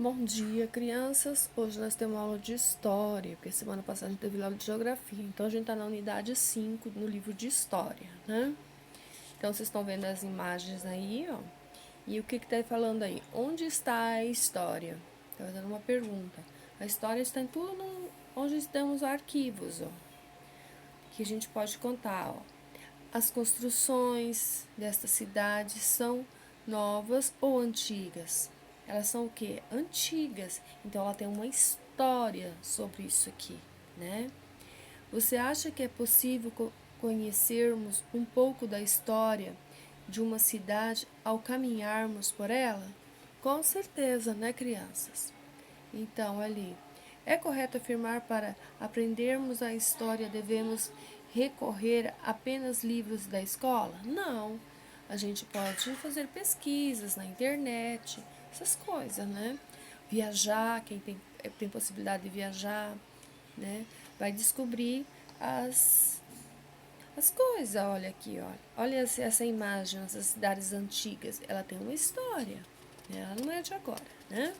Bom dia, crianças. Hoje nós temos aula de História, porque semana passada a gente teve aula de Geografia. Então, a gente está na unidade 5, no livro de História, né? Então, vocês estão vendo as imagens aí, ó. E o que está falando aí? Onde está a história? Está fazendo uma pergunta. A história está em tudo onde estão os arquivos, ó. Que a gente pode contar, ó. As construções desta cidade são novas ou antigas? Elas são o quê? Antigas. Então, ela tem uma história sobre isso aqui, né? Você acha que é possível conhecermos um pouco da história de uma cidade ao caminharmos por ela? Com certeza, né, crianças? Então, ali, é correto afirmar para aprendermos a história devemos recorrer apenas livros da escola? Não. A gente pode fazer pesquisas na internet, essas coisas, né? Viajar, quem tem possibilidade de viajar, né? Vai descobrir as coisas. Olha aqui, olha. Olha essa imagem, essas cidades antigas. Ela tem uma história, né? Ela não é de agora, né?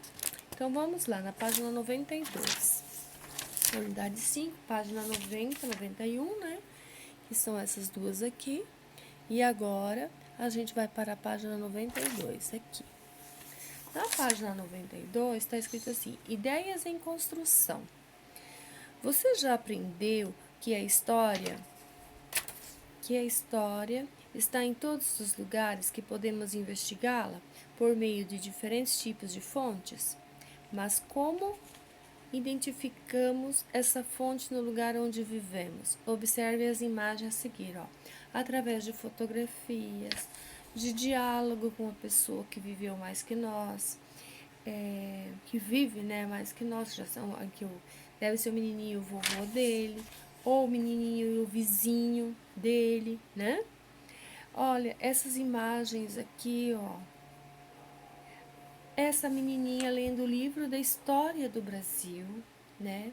Então, vamos lá, na página 92. Na unidade 5, página 90, 91, né? Que são essas duas aqui. E agora, a gente vai para a página 92, aqui. Na página 92, está escrito assim, ideias em construção. Você já aprendeu que a história está em todos os lugares que podemos investigá-la por meio de diferentes tipos de fontes? Mas como identificamos essa fonte no lugar onde vivemos? Observe as imagens a seguir, ó. Através de fotografias, de diálogo com a pessoa que viveu mais que nós, que vive, né, mais que nós, já são aqui, deve ser o menininho e o vovô dele, ou o menininho e o vizinho dele, né? Olha, essas imagens aqui, ó. Essa menininha lendo o livro da história do Brasil, né?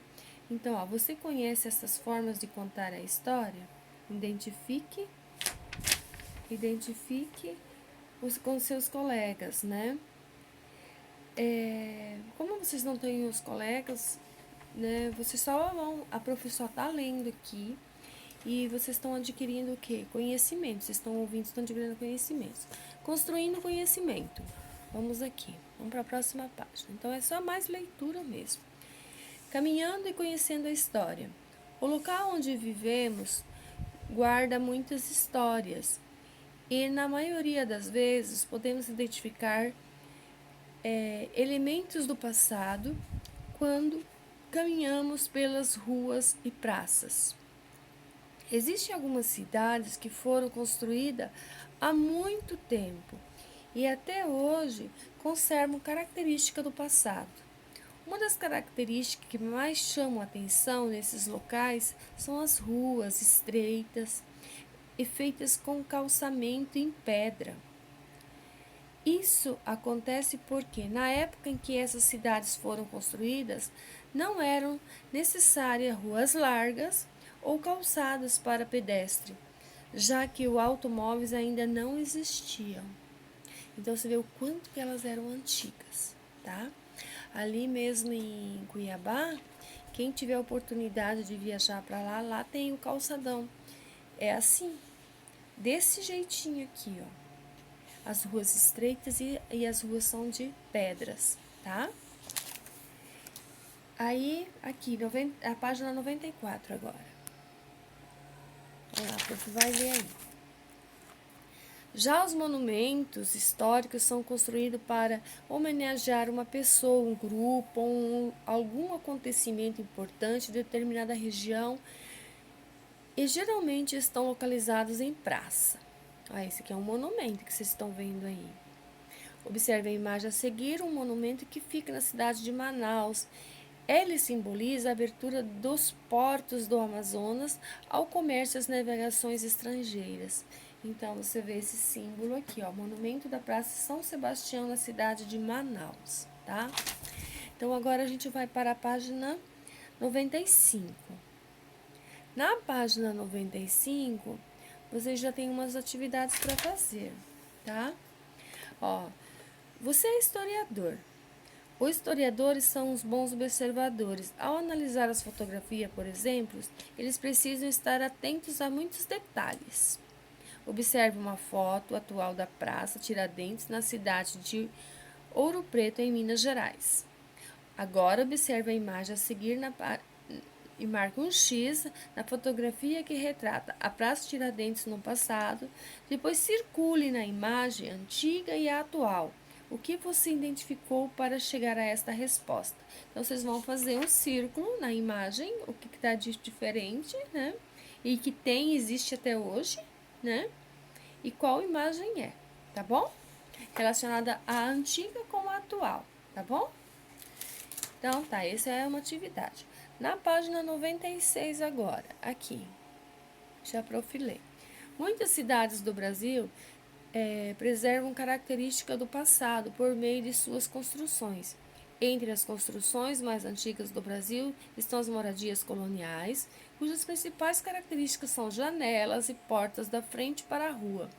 Então, ó, você conhece essas formas de contar a história? Identifique com seus colegas, né? Como vocês não têm os colegas, né? Vocês só vão, a professora tá lendo aqui e vocês estão adquirindo o quê? Conhecimento. Vocês estão ouvindo, estão adquirindo conhecimentos. Construindo conhecimento. Vamos aqui. Vamos para a próxima página. Então, é só mais leitura mesmo. Caminhando e conhecendo a história. O local onde vivemos guarda muitas histórias e, na maioria das vezes, podemos identificar elementos do passado quando caminhamos pelas ruas e praças. Existem algumas cidades que foram construídas há muito tempo e até hoje conservam características do passado. Uma das características que mais chamam a atenção nesses locais são as ruas estreitas e feitas com calçamento em pedra. Isso acontece porque, na época em que essas cidades foram construídas, não eram necessárias ruas largas ou calçadas para pedestre, já que os automóveis ainda não existiam. Então, você vê o quanto que elas eram antigas, tá? Ali mesmo em Cuiabá, quem tiver a oportunidade de viajar para lá tem o calçadão. É assim, desse jeitinho aqui, ó. As ruas estreitas e as ruas são de pedras, tá? Aí, aqui, a página 94 agora. Olha lá, a prof vai ver aí. Já os monumentos históricos são construídos para homenagear uma pessoa, um grupo ou algum acontecimento importante em determinada região e geralmente estão localizados em praça. Ah, esse aqui é um monumento que vocês estão vendo aí. Observe a imagem a seguir, um monumento que fica na cidade de Manaus. Ele simboliza a abertura dos portos do Amazonas ao comércio e às navegações estrangeiras. Então, você vê esse símbolo aqui, ó, Monumento da Praça São Sebastião, na cidade de Manaus, tá? Então, agora a gente vai para a página 95. Na página 95, vocês já têm umas atividades para fazer, tá? Ó, você é historiador. Os historiadores são os bons observadores. Ao analisar as fotografias, por exemplo, eles precisam estar atentos a muitos detalhes. Observe uma foto atual da Praça Tiradentes, na cidade de Ouro Preto, em Minas Gerais. Agora observe a imagem a seguir e marque um X na fotografia que retrata a Praça Tiradentes no passado. Depois circule na imagem antiga e a atual. O que você identificou para chegar a esta resposta? Então, vocês vão fazer um círculo na imagem, o que está de diferente, né? E que existe até hoje, né? E qual imagem é, tá bom? Relacionada à antiga com a atual, tá bom? Então, tá, essa é uma atividade. Na página 96 agora, aqui, já profilei. Muitas cidades do Brasil preservam características do passado por meio de suas construções. Entre as construções mais antigas do Brasil estão as moradias coloniais, cujas principais características são janelas e portas da frente para a rua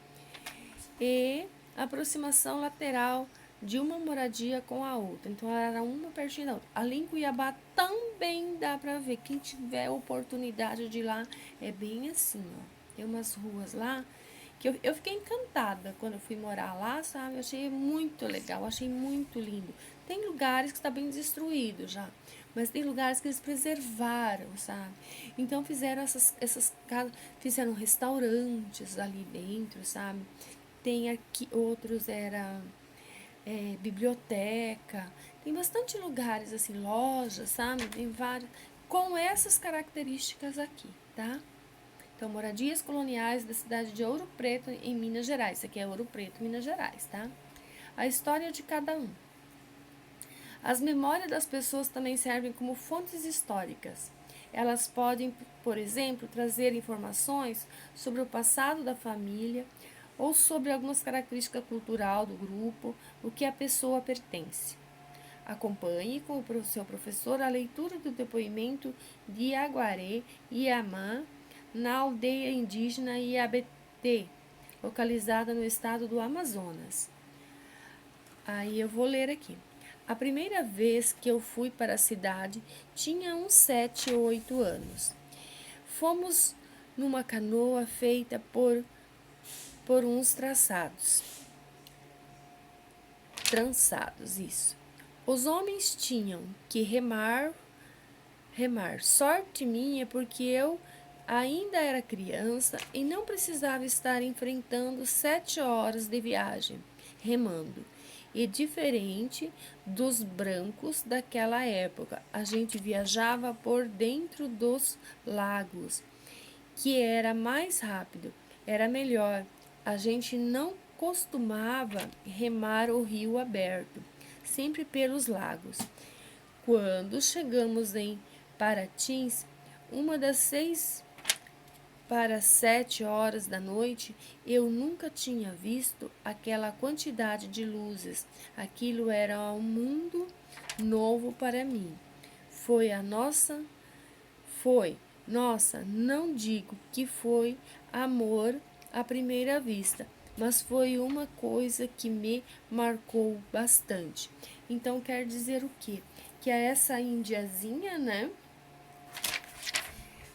e aproximação lateral de uma moradia com a outra. Então, era uma pertinho da outra. Ali em Cuiabá também dá para ver. Quem tiver oportunidade de ir lá, é bem assim, ó. Tem umas ruas lá que eu fiquei encantada quando eu fui morar lá, sabe? Eu achei muito legal, achei muito lindo. Tem lugares que está bem destruído já, mas tem lugares que eles preservaram, sabe? Então fizeram essas casas, fizeram restaurantes ali dentro, sabe? Tem aqui outros biblioteca, tem bastante lugares assim, lojas, sabe? Tem vários com essas características aqui, tá? Então, moradias coloniais da cidade de Ouro Preto, em Minas Gerais. Isso aqui é Ouro Preto, Minas Gerais, tá? A história de cada um. As memórias das pessoas também servem como fontes históricas. Elas podem, por exemplo, trazer informações sobre o passado da família ou sobre algumas características culturais do grupo, o que a pessoa pertence. Acompanhe com o seu professor a leitura do depoimento de Aguaré e Iamã na aldeia indígena Iabetê, localizada no estado do Amazonas. Aí eu vou ler aqui. A primeira vez que eu fui para a cidade tinha uns 7 ou 8 anos. Fomos numa canoa feita por uns trançados, isso. Os homens tinham que remar. Sorte minha, porque eu ainda era criança e não precisava estar enfrentando 7 horas de viagem, remando. E diferente dos brancos daquela época, a gente viajava por dentro dos lagos, que era mais rápido, era melhor. A gente não costumava remar o rio aberto, sempre pelos lagos. Quando chegamos em Paratins, uma das 6 para 7 horas da noite, eu nunca tinha visto aquela quantidade de luzes. Aquilo era um mundo novo para mim. Nossa, não digo que foi amor à primeira vista, mas foi uma coisa que me marcou bastante. Então, quer dizer o quê? Que é essa indiazinha, né?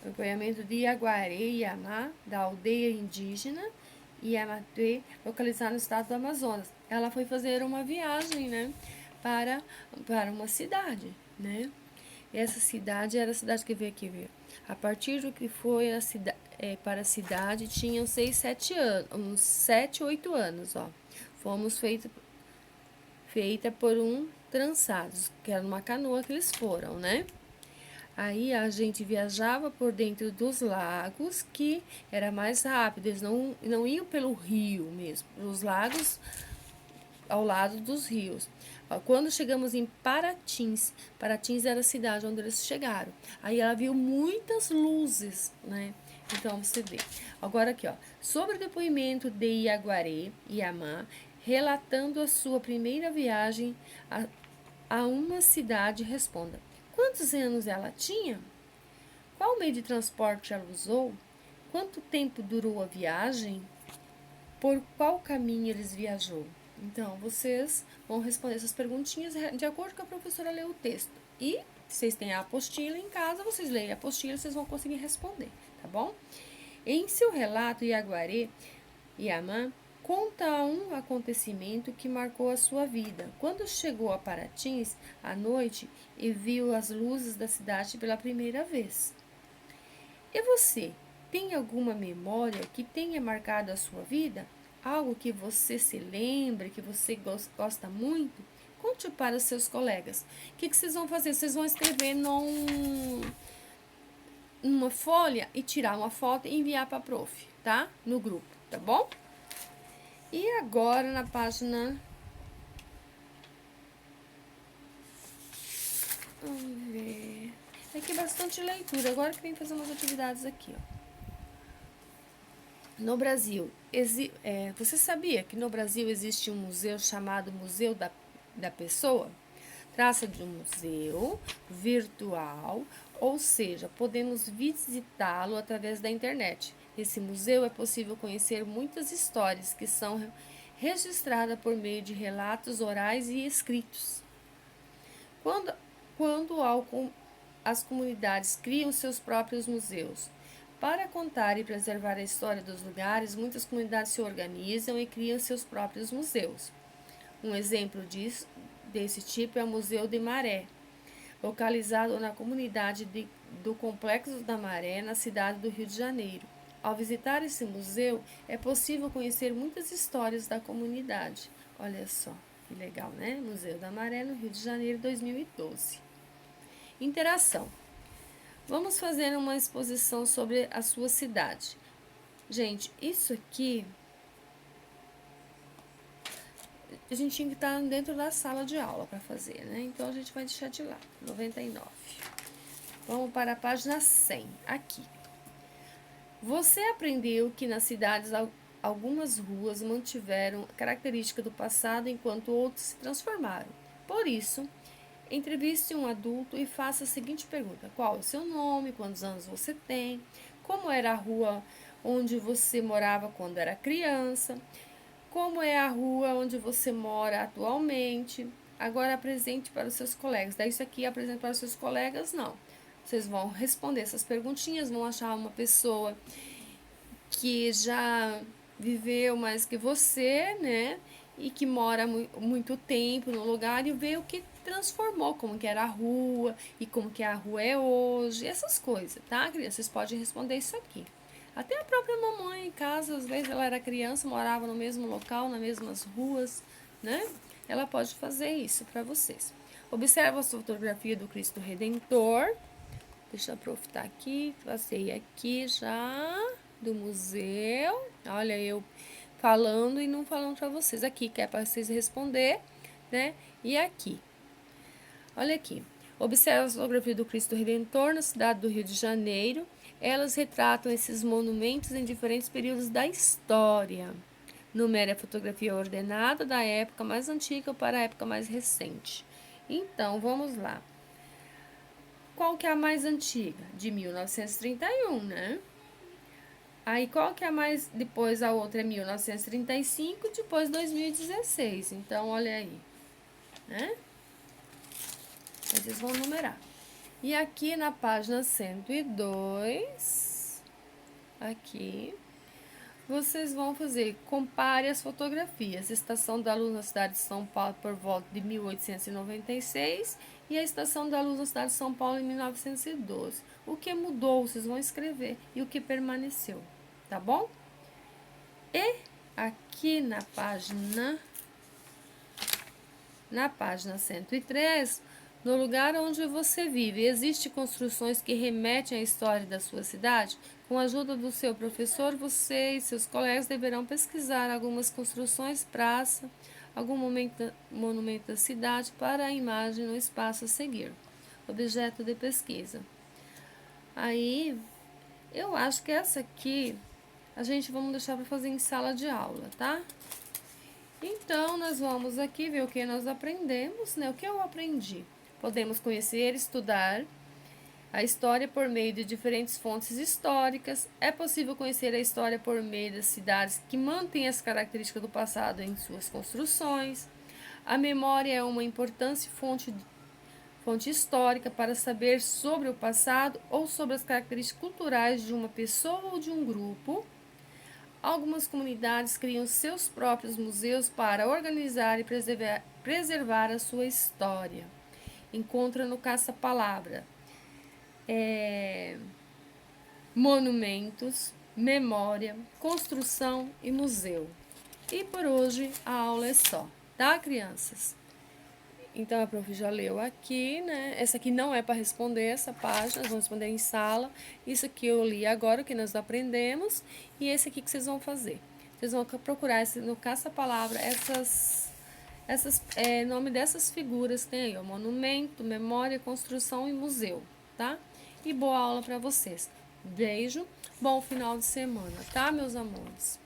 O depoimento de Iaguaré e Iamá, da aldeia indígena Iamatê, localizada no estado do Amazonas. Ela foi fazer uma viagem, né? Para uma cidade, né? Essa cidade era a cidade que veio aqui ver. A partir do que foi para a cidade, tinham 6, 7 anos, uns 7, 8 anos, ó. Fomos feita por trançados, que era uma canoa que eles foram, né? Aí a gente viajava por dentro dos lagos, que era mais rápido, eles não iam pelo rio mesmo, os lagos ao lado dos rios. Quando chegamos em Paratins era a cidade onde eles chegaram. Aí ela viu muitas luzes, né? Então, você vê. Agora aqui, ó. Sobre o depoimento de Iaguaré e Iamá, relatando a sua primeira viagem a uma cidade, responda. Quantos anos ela tinha? Qual meio de transporte ela usou? Quanto tempo durou a viagem? Por qual caminho eles viajou? Então, vocês vão responder essas perguntinhas de acordo com a professora ler o texto. E vocês têm a apostila em casa, vocês leem a apostila, vocês vão conseguir responder, tá bom? Em seu relato, Yaguaré Yaman conta um acontecimento que marcou a sua vida. Quando chegou a Paratins à noite e viu as luzes da cidade pela primeira vez. E você, tem alguma memória que tenha marcado a sua vida? Algo que você se lembre, que você gosta muito? Conte para os seus colegas. O que vocês vão fazer? Vocês vão escrever numa folha e tirar uma foto e enviar para a prof, tá? No grupo, tá bom? E agora na página... Vamos ver... Aqui é bastante leitura. Agora que vem fazer umas atividades aqui, ó. No Brasil, você sabia que no Brasil existe um museu chamado Museu da Pessoa? Trata de um museu virtual, ou seja, podemos visitá-lo através da internet. Nesse museu é possível conhecer muitas histórias que são registradas por meio de relatos orais e escritos. Quando as comunidades criam seus próprios museus, para contar e preservar a história dos lugares, muitas comunidades se organizam e criam seus próprios museus. Um exemplo desse tipo é o Museu de Maré, localizado na comunidade do Complexo da Maré, na cidade do Rio de Janeiro. Ao visitar esse museu, é possível conhecer muitas histórias da comunidade. Olha só, que legal, né? Museu da Maré, no Rio de Janeiro, 2012. Interação. Vamos fazer uma exposição sobre a sua cidade. Gente, isso aqui a gente tinha que estar dentro da sala de aula para fazer, né? Então a gente vai deixar de lado. 99. Vamos para a página 100, aqui. Você aprendeu que nas cidades algumas ruas mantiveram a característica do passado enquanto outras se transformaram. Por isso, entreviste um adulto e faça a seguinte pergunta: qual é o seu nome? Quantos anos você tem? Como era a rua onde você morava quando era criança? Como é a rua onde você mora atualmente? Agora apresente para os seus colegas. Daí isso aqui apresente para os seus colegas, não. Vocês vão responder essas perguntinhas, vão achar uma pessoa que já viveu mais que você, né? E que mora muito tempo no lugar e ver o que transformou, como que era a rua e como que a rua é hoje, essas coisas, tá, crianças? Vocês podem responder isso aqui. Até a própria mamãe em casa, às vezes ela era criança, morava no mesmo local, nas mesmas ruas, né? Ela pode fazer isso para vocês. Observa a fotografia do Cristo Redentor. Deixa a prof estar aqui, passei aqui já do museu. Olha, eu falando e não falando para vocês. Aqui, que é para vocês responder, né? E aqui. Olha aqui. Observa a fotografia do Cristo Redentor na cidade do Rio de Janeiro. Elas retratam esses monumentos em diferentes períodos da história. Numere a fotografia ordenada da época mais antiga para a época mais recente. Então, vamos lá. Qual que é a mais antiga? De 1931, né? Aí, qual que é a mais... Depois, a outra é 1935, depois 2016. Então, olha aí, né? Vocês vão numerar. E aqui na página 102, aqui, vocês vão fazer, compare as fotografias. Estação da Luz na cidade de São Paulo por volta de 1896 e a Estação da Luz na cidade de São Paulo em 1912. O que mudou, vocês vão escrever, e o que permaneceu, tá bom? E aqui na página 103, no lugar onde você vive, existem construções que remetem à história da sua cidade? Com a ajuda do seu professor, você e seus colegas deverão pesquisar algumas construções, praça, algum monumento da cidade para a imagem no espaço a seguir. Objeto de pesquisa. Aí, eu acho que essa aqui a gente vamos deixar para fazer em sala de aula, tá? Então, nós vamos aqui ver o que nós aprendemos, né? O que eu aprendi. Podemos conhecer, estudar A história por meio de diferentes fontes históricas. É possível conhecer a história por meio das cidades que mantêm as características do passado em suas construções. A memória é uma importante fonte histórica para saber sobre o passado ou sobre as características culturais de uma pessoa ou de um grupo. Algumas comunidades criam seus próprios museus para organizar e preservar a sua história. Encontra no caça-palavra monumentos, memória, construção e museu. E por hoje a aula é só, tá, crianças? Então a prof já leu aqui, né? Essa aqui não é para responder essa página, nós vamos responder em sala. Isso aqui eu li agora, o que nós aprendemos, e esse aqui que vocês vão fazer. Vocês vão procurar no caça-palavra nome dessas figuras que tem aí, ó, monumento, memória, construção e museu, tá? E boa aula para vocês. Beijo, bom final de semana, tá, meus amores?